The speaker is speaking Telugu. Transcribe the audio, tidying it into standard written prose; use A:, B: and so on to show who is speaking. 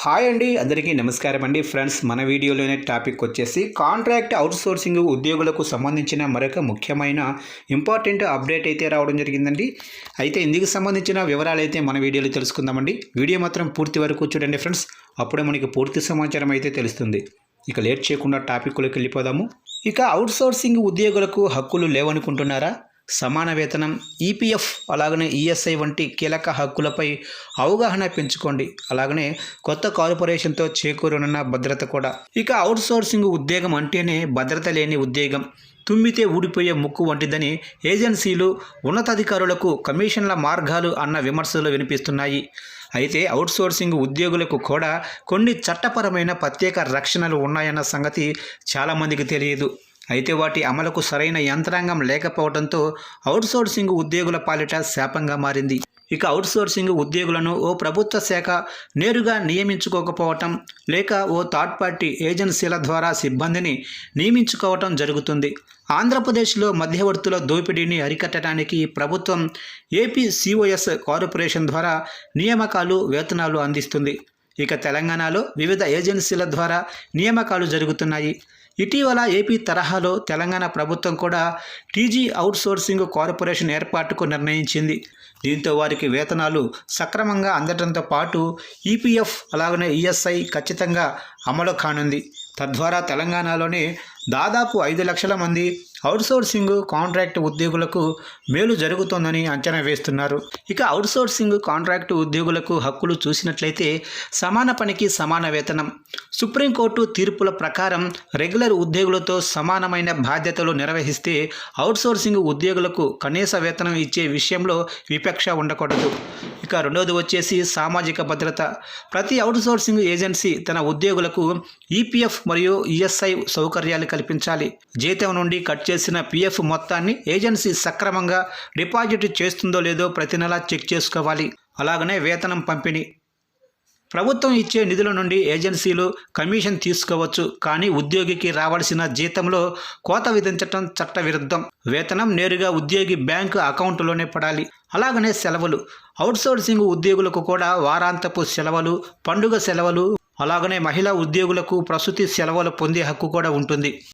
A: హాయ్ అండి, అందరికీ నమస్కారం అండి. ఫ్రెండ్స్, మన వీడియోలోనే టాపిక్ వచ్చేసి కాంట్రాక్ట్ అవుట్సోర్సింగ్ ఉద్యోగులకు సంబంధించిన మరొక ముఖ్యమైన ఇంపార్టెంట్ అప్డేట్ అయితే రావడం జరిగిందండి. అయితే ఇందుకు సంబంధించిన వివరాలు అయితే మన వీడియోలో తెలుసుకుందామండి. వీడియో మాత్రం పూర్తి వరకు చూడండి ఫ్రెండ్స్, అప్పుడే మనకి పూర్తి సమాచారం అయితే తెలుస్తుంది. ఇక లేట్ చేయకుండా టాపిక్లోకి వెళ్ళిపోదాము. ఇక అవుట్సోర్సింగ్ ఉద్యోగులకు హక్కులు లేవనుకుంటున్నారా? సమాన వేతనం, ఈపీఎఫ్ అలాగనే ఈఎస్ఐ వంటి కీలక హక్కులపై అవగాహన పెంచుకోండి. అలాగనే కొత్త కార్పొరేషన్తో చేకూరనున్న భద్రత కూడా. ఇక అవుట్సోర్సింగ్ ఉద్యోగం అంటేనే భద్రత లేని ఉద్యోగం, తుమ్మితే ఊడిపోయే ముక్కు వంటిదని ఏజెన్సీలు, ఉన్నతాధికారులకు కమిషన్ల మార్గాలు అన్న విమర్శలు వినిపిస్తున్నాయి. అయితే అవుట్సోర్సింగ్ ఉద్యోగులకు కూడా కొన్ని చట్టపరమైన ప్రత్యేక రక్షణలు ఉన్నాయన్న సంగతి చాలామందికి తెలియదు. అయితే వాటి అమలుకు సరైన యంత్రాంగం లేకపోవడంతో అవుట్సోర్సింగ్ ఉద్యోగుల పాలిట శాపంగా మారింది. ఇక అవుట్సోర్సింగ్ ఉద్యోగులను ఓ ప్రభుత్వ శాఖ నేరుగా నియమించుకోకపోవటం, లేక ఓ థర్డ్ పార్టీ ఏజెన్సీల ద్వారా సిబ్బందిని నియమించుకోవటం జరుగుతుంది. ఆంధ్రప్రదేశ్లో మధ్యవర్తుల దోపిడీని అరికట్టడానికి ప్రభుత్వం ఏపీ సిఓఎస్ కార్పొరేషన్ ద్వారా నియామకాలు, వేతనాలు అందిస్తుంది. ఇక తెలంగాణలో వివిధ ఏజెన్సీల ద్వారా నియామకాలు జరుగుతున్నాయి. ఇటీవల ఏపీ తరహాలో తెలంగాణ ప్రభుత్వం కూడా టీజీ అవుట్సోర్సింగ్ కార్పొరేషన్ ఏర్పాటుకు నిర్ణయించింది. దీంతో వారికి వేతనాలు సక్రమంగా అందడంతో పాటు ఈపీఎఫ్ అలాగనే ఈఎస్ఐ ఖచ్చితంగా అమలు కానుంది. తద్వారా తెలంగాణలోనే దాదాపు 5 లక్షల మంది అవుట్సోర్సింగ్ కాంట్రాక్ట్ ఉద్యోగులకు మేలు జరుగుతోందని అంచనా వేస్తున్నారు. ఇక అవుట్సోర్సింగ్ కాంట్రాక్ట్ ఉద్యోగులకు హక్కులు చూసినట్లయితే సమాన పనికి సమాన వేతనం. సుప్రీంకోర్టు తీర్పుల ప్రకారం రెగ్యులర్ ఉద్యోగులతో సమానమైన బాధ్యతలు నిర్వహిస్తే అవుట్సోర్సింగ్ ఉద్యోగులకు కనీస వేతనం ఇచ్చే విషయంలో వివక్ష ఉండకూడదు. ఇక రెండవది వచ్చేసి సామాజిక భద్రత. ప్రతి అవుట్సోర్సింగ్ ఏజెన్సీ తన ఉద్యోగులకు ఈపీఎఫ్ మరియు ఈఎస్ఐ సౌకర్యాలు కల్పించాలి. జీతం నుండి కట్ చేసిన పీఎఫ్ మొత్తాన్ని ఏజెన్సీ సక్రమంగా డిపాజిట్ చేస్తుందో లేదో ప్రతి నెలా చెక్ చేసుకోవాలి. అలాగనే వేతనం పంపిణీ. ప్రభుత్వం ఇచ్చే నిధుల నుండి ఏజెన్సీలు కమిషన్ తీసుకోవచ్చు, కానీ ఉద్యోగికి రావాల్సిన జీతంలో కోత విధించటం చట్టవిరుద్ధం. వేతనం నేరుగా ఉద్యోగి బ్యాంకు అకౌంట్లోనే పడాలి. అలాగనే సెలవులు. అవుట్సోర్సింగ్ ఉద్యోగులకు కూడా వారాంతపు సెలవులు, పండుగ సెలవులు, అలాగనే మహిళా ఉద్యోగులకు ప్రసూతి సెలవులు పొందే హక్కు కూడా ఉంటుంది.